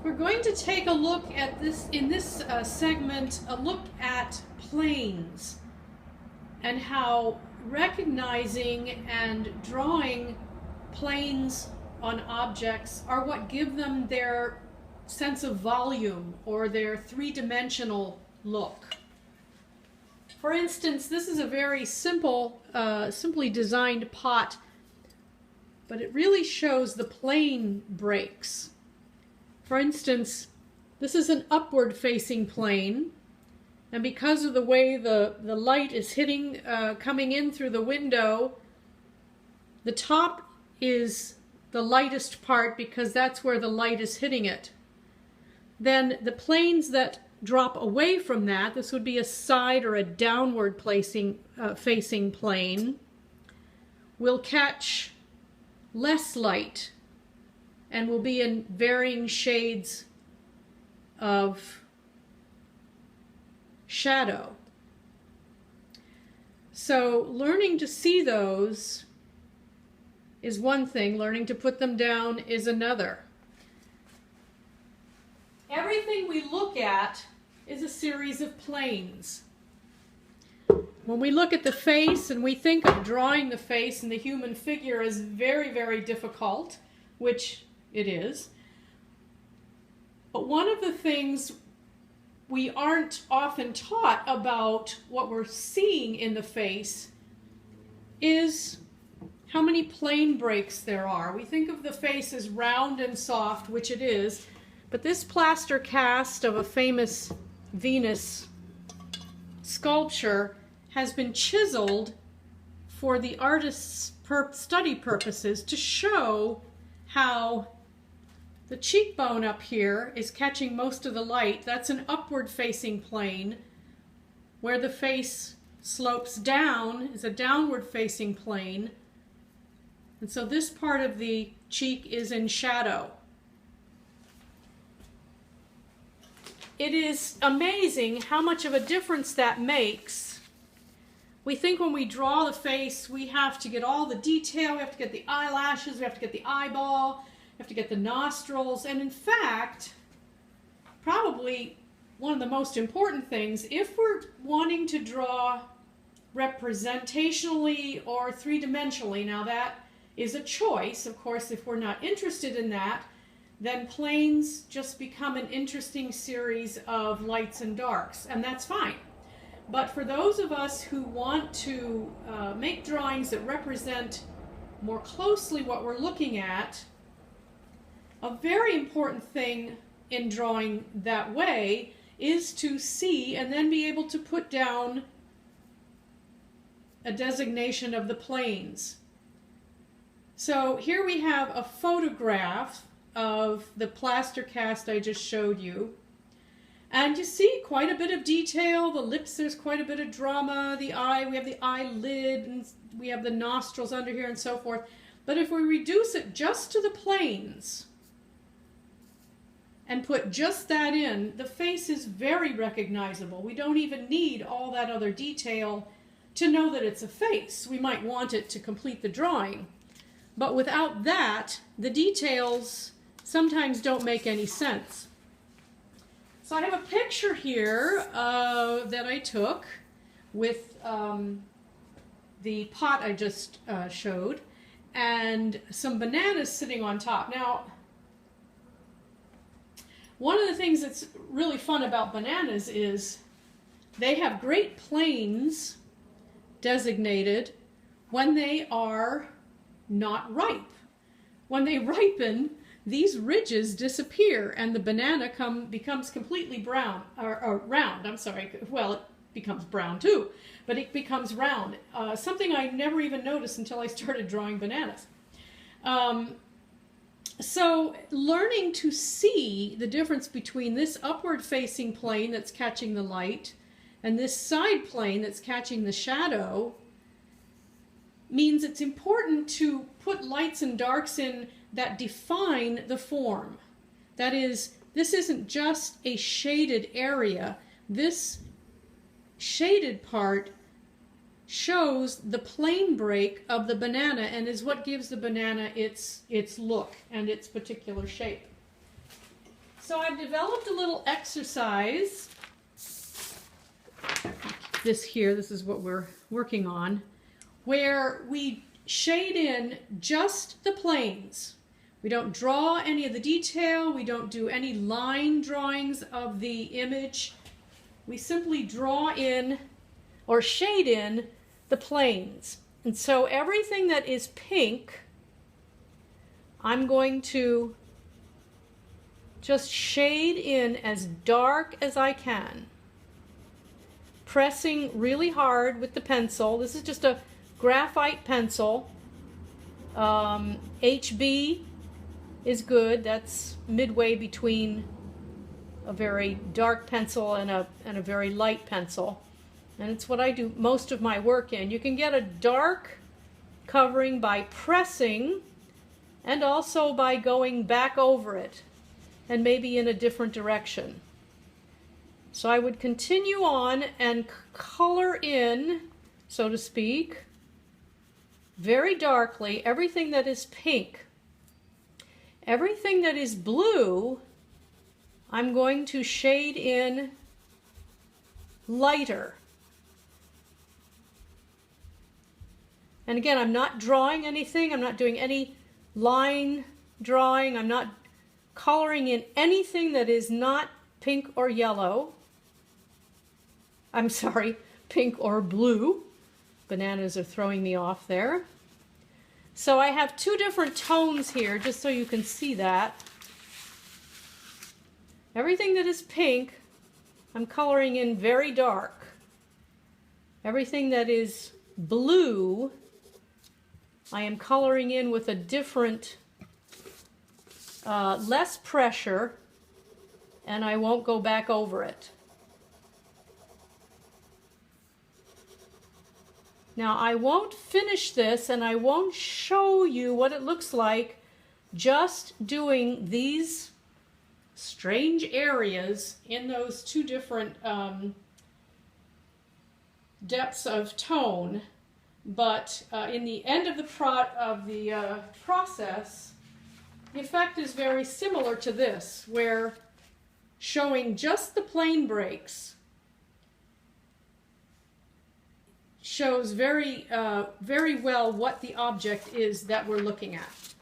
We're going to take a look at this, in this segment, a look at planes and how recognizing and drawing planes on objects are what give them their sense of volume or their three-dimensional look. For instance, this is a very simply designed pot, but it really shows the plane breaks. For instance, this is an upward facing plane, and because of the way the light is hitting, coming in through the window, the top is the lightest part because that's where the light is hitting it. Then the planes that drop away from that, this would be a side or a downward facing plane, will catch less light and will be in varying shades of shadow. So learning to see those is one thing, learning to put them down is another. Everything we look at is a series of planes. When we look at the face and we think of drawing the face and the human figure as very, very difficult, which it is, but one of the things we aren't often taught about what we're seeing in the face is how many plane breaks there are. We think of the face as round and soft, which it is, but this plaster cast of a famous Venus sculpture has been chiseled for the artist's study purposes to show how the cheekbone up here is catching most of the light. That's an upward facing plane. Where the face slopes down is a downward facing plane. And so this part of the cheek is in shadow. It is amazing how much of a difference that makes. We think when we draw the face, we have to get all the detail, we have to get the eyelashes, we have to get the eyeball, we have to get the nostrils, and in fact, probably one of the most important things, if we're wanting to draw representationally or three-dimensionally, now that is a choice, of course. If we're not interested in that, then planes just become an interesting series of lights and darks, and that's fine. But for those of us who want to make drawings that represent more closely what we're looking at, a very important thing in drawing that way is to see and then be able to put down a designation of the planes. So here we have a photograph of the plaster cast I just showed you. And you see quite a bit of detail. The lips, there's quite a bit of drama. The eye, we have the eyelid, and we have the nostrils under here and so forth. But if we reduce it just to the planes and put just that in, the face is very recognizable. We don't even need all that other detail to know that it's a face. We might want it to complete the drawing. But without that, the details sometimes don't make any sense. So I have a picture here that I took with the pot I just showed and some bananas sitting on top. Now, one of the things that's really fun about bananas is they have great planes designated when they are not ripe. When they ripen, these ridges disappear and the banana becomes completely brown, or round, I'm sorry. Well, it becomes brown too, but it becomes round. Something I never even noticed until I started drawing bananas. So learning to see the difference between this upward facing plane that's catching the light and this side plane that's catching the shadow means it's important to put lights and darks in that define the form. That is, this isn't just a shaded area. This shaded part shows the plane break of the banana and is what gives the banana its look and its particular shape. So I've developed a little exercise. This here, this is what we're working on, where we shade in just the planes. We don't draw any of the detail. We don't do any line drawings of the image. We simply draw in or shade in the planes. And so everything that is pink, I'm going to just shade in as dark as I can. Pressing really hard with the pencil. This is just a graphite pencil. HB is good. That's midway between a very dark pencil and a very light pencil. And it's what I do most of my work in. You can get a dark covering by pressing and also by going back over it and maybe in a different direction. So I would continue on and color in, so to speak, very darkly everything that is pink. Everything that is blue, I'm going to shade in lighter. And again, I'm not drawing anything. I'm not doing any line drawing. I'm not coloring in anything that is not pink or yellow. I'm sorry, pink or blue. Bananas are throwing me off there. So I have two different tones here, just so you can see that. Everything that is pink, I'm coloring in very dark. Everything that is blue, I am coloring in with a different, less pressure, and I won't go back over it. Now I won't finish this and I won't show you what it looks like just doing these strange areas in those two different depths of tone, but in the end of the process, the effect is very similar to this, where showing just the plane breaks shows very well what the object is that we're looking at.